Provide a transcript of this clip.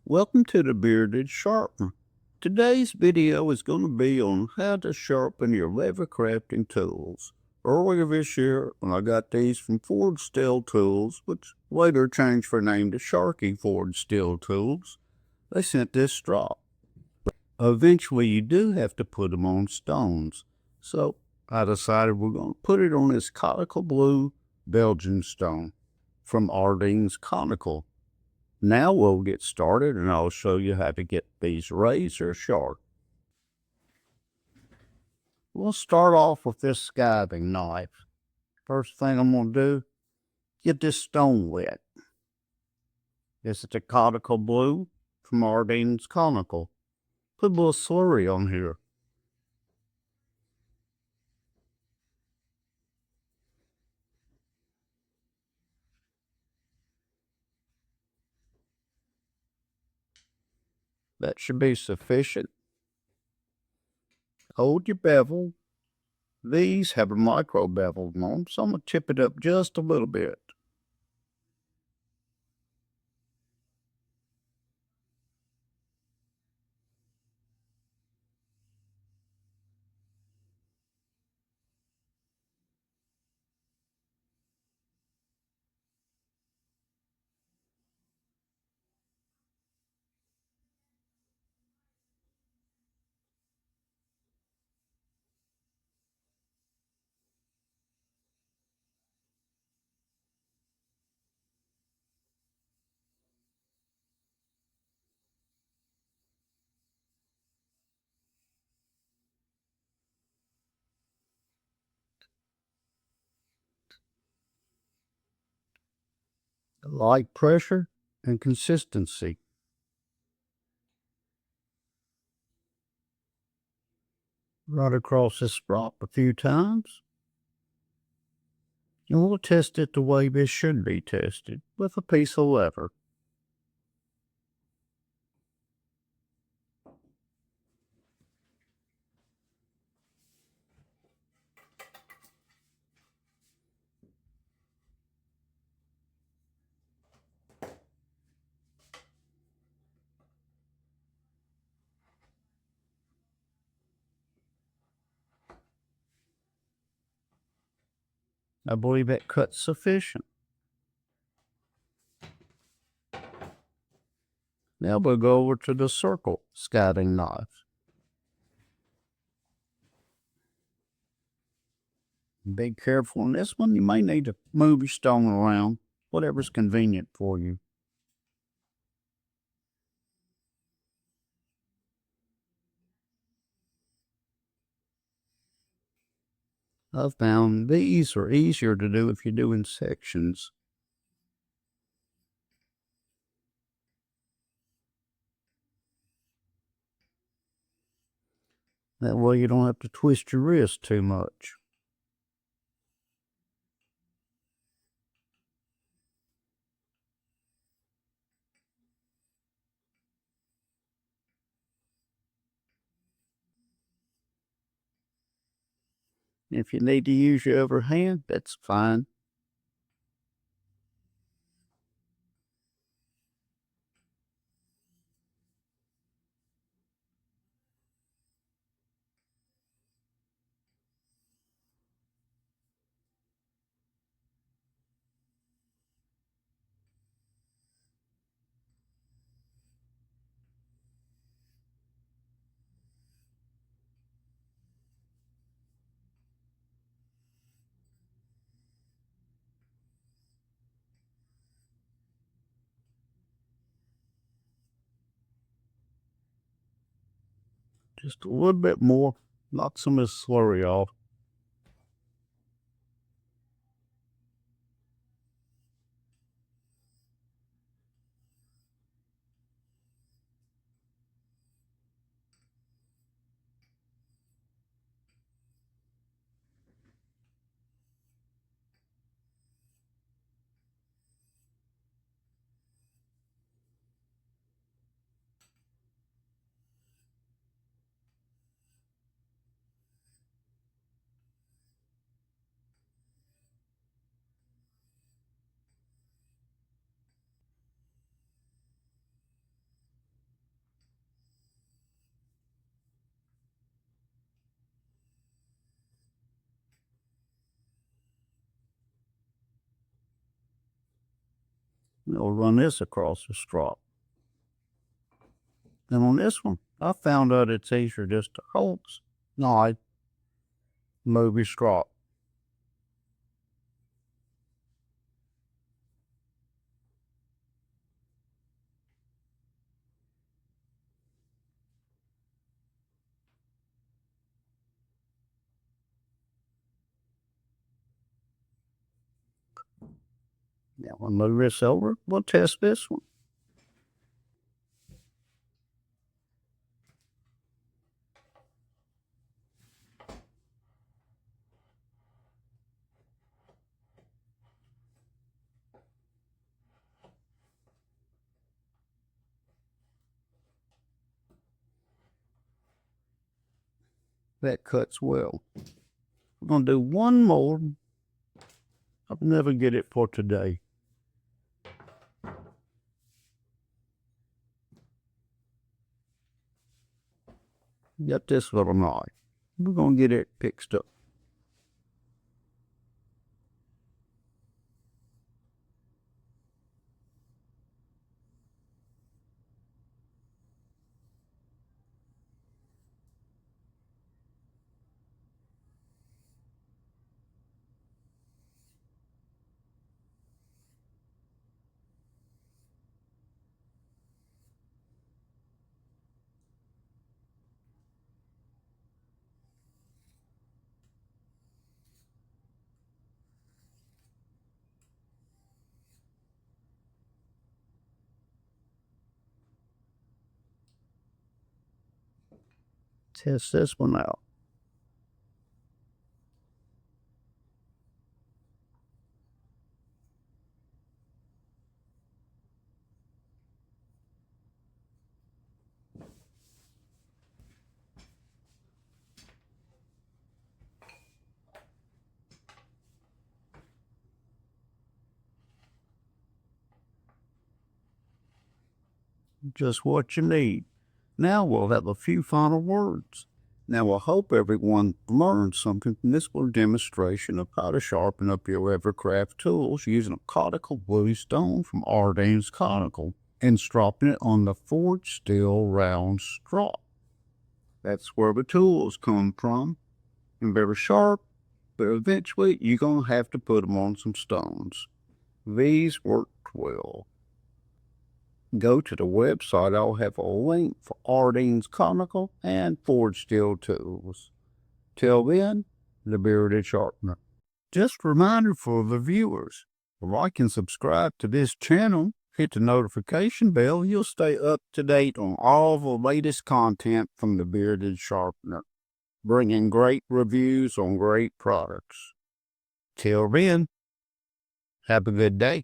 Welcome to the Bearded Sharpener. Today's video is going to be on how to sharpen your leather crafting tools. Earlier this year, when I got these from Forged Steel Tools, which later changed their name to Sharky Forged Steel Tools, they sent this strop. Eventually, you do have to put them on stones, so I decided we're going to put it on this Coticule Blue Belgian stone from Ardennes-Coticule. Now we'll get started and I'll show you how to get these razor sharp. We'll start off with this skiving knife. First thing I'm going to do, get this stone wet. This is the Coticule Blue from Ardennes-Coticule. Put a little slurry on here. That should be sufficient. Hold your bevel. These have a micro bevel on them, so I'm going to tip it up just a little bit. Light pressure and consistency. Right across this strop a few times. And we'll test it the way this should be tested, with a piece of leather. I believe that cut's sufficient. Now we'll go over to the circle skiving knife. Be careful on this one. You may need to move your stone around, whatever's convenient for you. I've found these are easier to do if you do in sections. That way you don't have to twist your wrist too much. If you need to use your other hand, that's fine. Just a little bit more. Knock some of this slurry off. We'll run this across the strop. And on this one, I found out it's easier just to hold knife, move your strop. Now we'll move this over. We'll test this one. That cuts well. We're going to do one more. I'll never get it for today. Got this little knife. We're going to get it fixed up. Test this one out. Just what you need. Now we'll have a few final words. Now I hope everyone learned something from this little demonstration of how to sharpen up your Leathercraft tools using a Coticule Blue Stone from Ardennes-Coticule and stropping it on the forged steel round strop. That's where the tools come from. And very sharp, but eventually you're going to have to put them on some stones. These worked well. Go to the website. I'll have a link for Ardennes-Coticule and forged steel tools. Till then, the bearded sharpener. Just a reminder for the viewers, like and subscribe to this channel. Hit the notification bell. You'll stay up to date on all the latest content from the bearded sharpener, bringing great reviews on great products. Till then, have a good day.